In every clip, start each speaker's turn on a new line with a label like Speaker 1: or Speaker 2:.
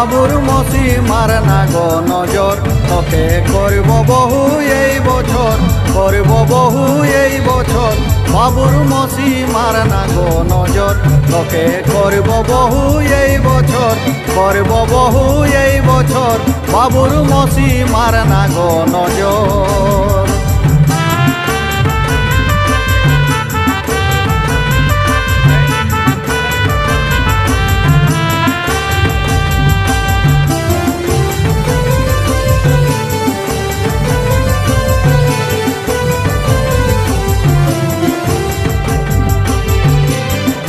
Speaker 1: বাবুর মসি মার না গো নজর তোকে করব বহু এই বছর করব বহু এই বছর বাবুর মসি মার না গো নজর তোকে করব বহু এই বছর করব বহু এই বছর বাবুর মসি মার না গো নজর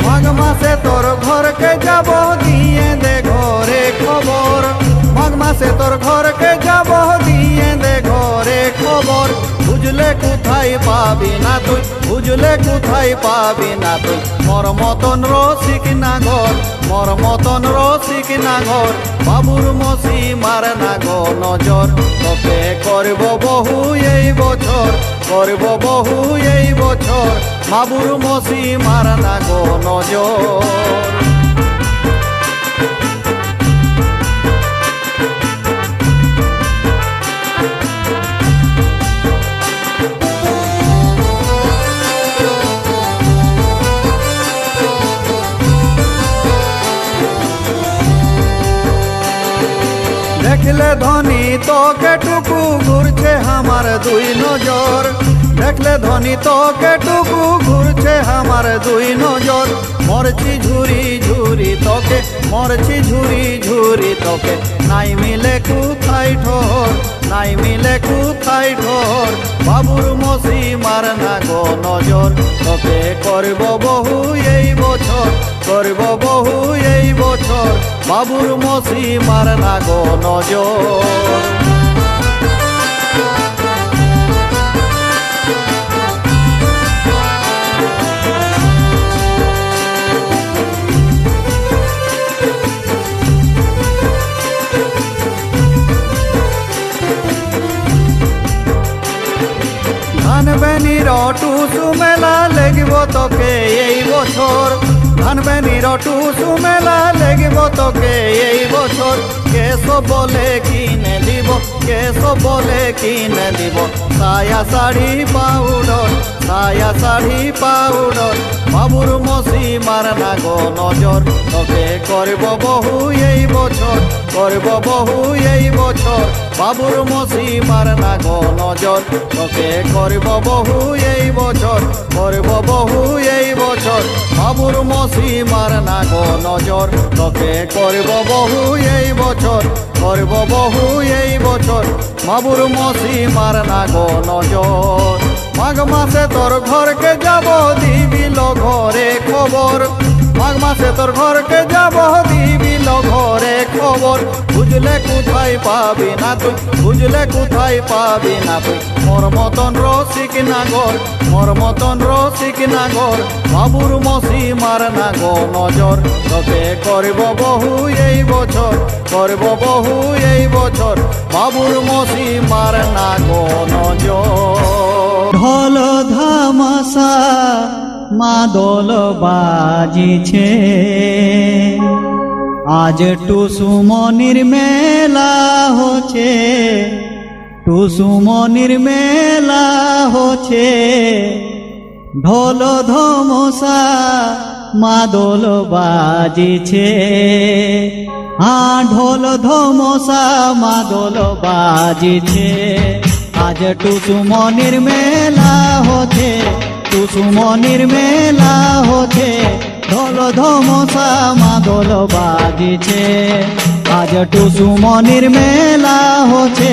Speaker 1: মাঘ মাসে তোর ঘরকে যাব দিয়ে দে ঘরে খবর মাঘ মাসে তোর ঘরকে যাব দিয়ে দে ঘরে খবর বুঝলে কোথায় পাবি না তুই বুঝলে কোথায় পাবি না তুই মোর মতন রসিক নাগর মোর মতন রসিক নাগর বাবুর মসি মার না গো নজর তোকে করব বহু এই বছর করব বহু এই বছর বাবুর মসি মার না গো নজর দেখলে ধনী তোকে টুকু ঘুরছে আমার দুই নজর দেখলে ধনী তোকে টুকু ঘুরছে আমার দুই নজর মরছি ঝুরি ঝুরি তোকে মরছি ঝুরি ঝুরি তোকে নাই মিলে কোথায় ঠোর নাই মিলে কোথায় ঠোর বাবুর মসি মার না গো নজর তোকে করব বহু এই বছর করব বহু এই বছর বাবুর মসি মার না গো নজর ধানবেনির টুসু মেলা লেগব তোকে এই বছর ধানবেনির টুসু মেলা লেগব তোকে এই বছর কেশ বলে কিনে দিব কেশ বলে কিনে দিব সায়া শাড়ি পাউডার সায়া শাড়ি পাউডার বাবুর মসি মার না গো নজর তোকে করব বহু এই বছর করব বহু এই বছর বাবুর মসি মার না গো নজর তোকে করব বহু এই বছর করব বহু এই বছর বাবুর মসি মার না গো নজর তোকে করব বহু এই বছর করব বহু এই বছর বাবুর মসি মার না গো নজর মাঘ মাসে তোর ঘরকে যাব দিবিল ঘরে খবর মাঘ মাসে তোর ঘরকে যাব দিবিল ঘরে খবর বুঝলে কোথায় পাবি না তুই বুঝলে কোথায় পাবি না তুই মোর মতন রসিক নাগর মোর মতন রসিক নাগর বাবুর মসি মার না গো নজর তোকে করব বহু এই বছর করব বহু এই বছর বাবুর মসি মার না গো নজর
Speaker 2: ঢোল ধামসা মাদল বাজিছে আজ টুসু মনির মেলা হচ্ছে টুসু মনির মেলা হচ্ছে ঢোল ধমসা মাদল বাজিছে ঢোল ধমসা মাদল বাজিছে আজ টুসু মনির মেলা হচ্ছে টুসু মনির মেলা হচ্ছে ঢোল ধমসা মাদল বাজিছে আজ টুসু মনির মেলা হচ্ছে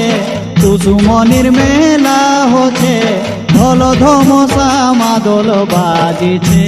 Speaker 2: টুসু মনির মেলা হচ্ছে ঢোল ধমসা মাদল বাজিছে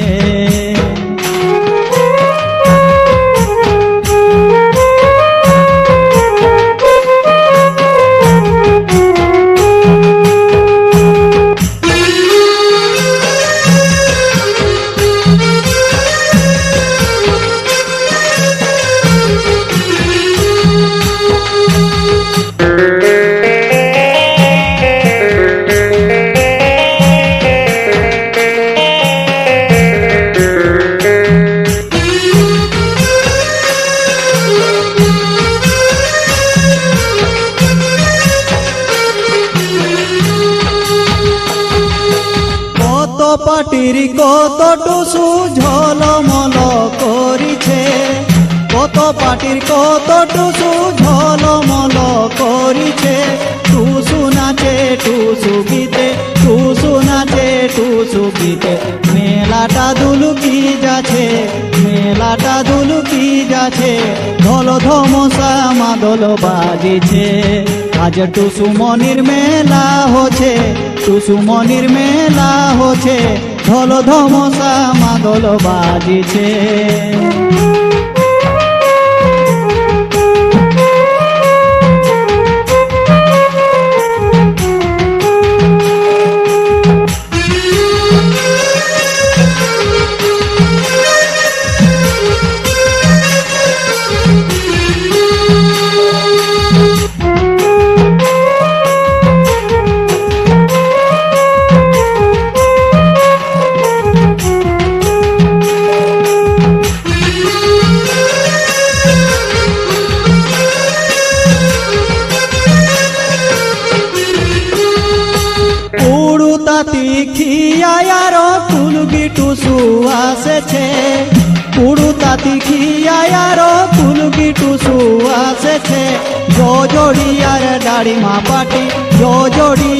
Speaker 2: পাটির কত টুসু ঝলমল করিছে, কত পাটির কত টুসু ঝলমল করিছে। টুসু নাচে টুসু গীতে, টুসু নাচে টুসু গীতে। মেলাটা দুলুকি যাচ্ছে, মেলাটা দুলুকি যাচ্ছে। ঢোল ধমসা মাদল বাজিছে, আজ টুসু মনির মেলা হচ্ছে, টুসু মনির মেলা হচ্ছে। ঢোল ধমসা মাদল বাজিছে। তাতি খিয়ায়ার কুলগি টুসু আসেছে, পুড়ু তাতি খিয়ায়ার কুলগি টুসু আসেছে। জড়িয়ার দাড়ি মা পাটি, জড়ি